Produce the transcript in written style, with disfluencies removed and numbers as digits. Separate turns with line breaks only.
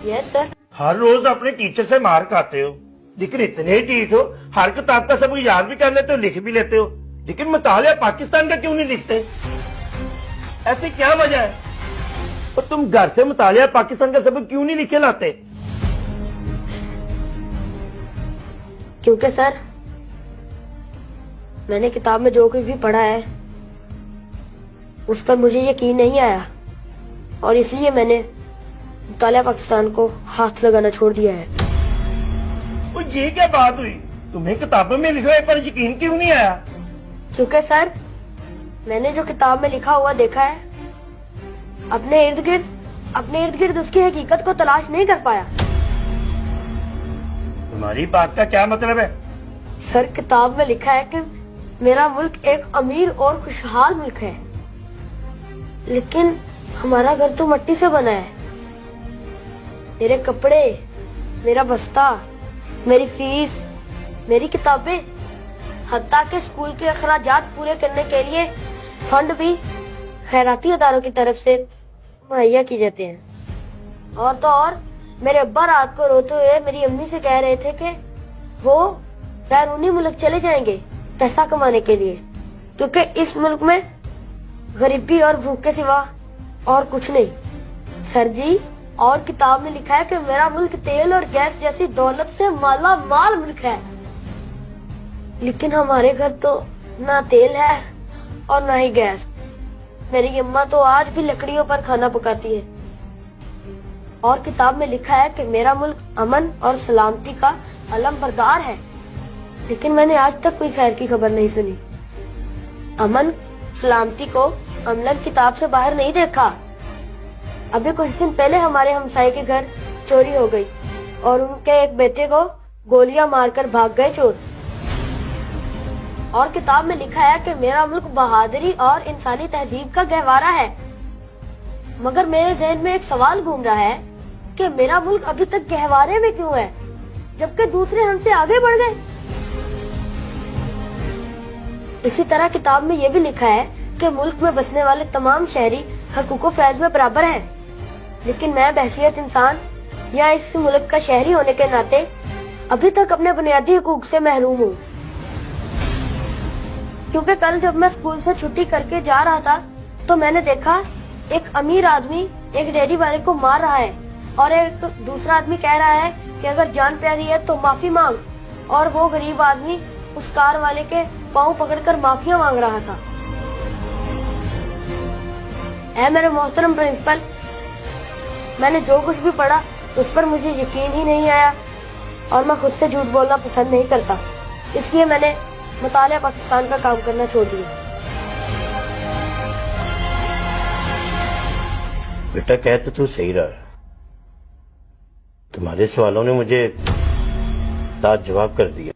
Yes sir.
हर रोज अपने teacher से मार खाते हो, लेकिन इतने ढीठ हो, हर किताब का सबक याद भी कर लेते हो, लिख भी लेते हो, लेकिन मुतालिया पाकिस्तान का क्यों नहीं लिखते? ऐसी क्या वजह है? और तुम घर से मुतालिया पाकिस्तान का सबक क्यों नहीं लिखे लाते?
क्योंकि सर मैंने किताब में जो कुछ भी पढ़ा है उस पर मुझे यकीन नहीं आया, और इसलिए मैंने मुतालिया पाकिस्तान को हाथ लगाना छोड़ दिया है।
और ये क्या बात हुई? तुम्हें किताबों में लिखे हुए पर यकीन क्यों नहीं आया?
क्योंकि सर मैंने जो किताब में लिखा हुआ देखा है, अपने इर्द गिर्द उसकी हकीकत को तलाश नहीं कर पाया।
तुम्हारी बात का क्या मतलब है?
सर किताब में लिखा है कि मेरा मुल्क एक अमीर और खुशहाल मुल्क है, लेकिन हमारा घर तो मिट्टी से बना है। मेरे कपड़े, मेरा बस्ता, मेरी फीस, मेरी किताबें, हत्ता के स्कूल के अखराजात पूरे करने के लिए फंड भी खैराती अदारों की तरफ से मुहैया किए जाते हैं। और तो और मेरे अब्बा रात को रोते हुए मेरी अम्मी से कह रहे थे कि वो बैरूनी मुल्क चले जाएंगे पैसा कमाने के लिए, क्योंकि इस मुल्क में गरीबी और भूख के सिवा और कुछ नहीं। सर जी, और किताब में लिखा है कि मेरा मुल्क तेल और गैस जैसी दौलत से माला माल मुल्क है, लेकिन हमारे घर तो ना तेल है और ना ही गैस। मेरी अम्मा तो आज भी लकड़ियों पर खाना पकाती है। और किताब में लिखा है कि मेरा मुल्क अमन और सलामती का अलम बरदार है, लेकिन मैंने आज तक कोई खैर की खबर नहीं सुनी। अमन सलामती को अमलन किताब से बाहर नहीं देखा। अभी कुछ दिन पहले हमारे हमसाये के घर चोरी हो गई और उनके एक बेटे को गोलियां मारकर भाग गए चोर। और किताब में लिखा है कि मेरा मुल्क बहादुरी और इंसानी तहजीब का गहवारा है, मगर मेरे जहन में एक सवाल घूम रहा है कि मेरा मुल्क अभी तक गहवारे में क्यों है, जबकि दूसरे हमसे आगे बढ़ गए। इसी तरह किताब में यह भी लिखा है कि मुल्क में बसने वाले तमाम शहरी हकूक़ फैज़ में बराबर हैं, लेकिन मैं बहसियत इंसान या इस मुल्क का शहरी होने के नाते अभी तक अपने बुनियादी हकूक़ से महरूम हूँ। क्योंकि कल जब मैं स्कूल से छुट्टी करके जा रहा था तो मैंने देखा एक अमीर आदमी एक डेयरी वाले को मार रहा है, और एक दूसरा आदमी कह रहा है कि अगर जान प्यारी है तो माफी मांग, और वो गरीब आदमी उस कार वाले के पाँव पकड़कर माफिया मांग रहा था। ऐ मेरे मोहतरम प्रिंसिपल, मैंने जो कुछ भी पढ़ा उस पर मुझे यकीन ही नहीं आया, और मैं खुद से झूठ बोलना पसंद नहीं करता, इसलिए मैंने मुतालिया पाकिस्तान का काम करना छोड़ दिया।
बेटा कह तो तू सही रहा है, तुम्हारे सवालों ने मुझे साथ जवाब कर दिया।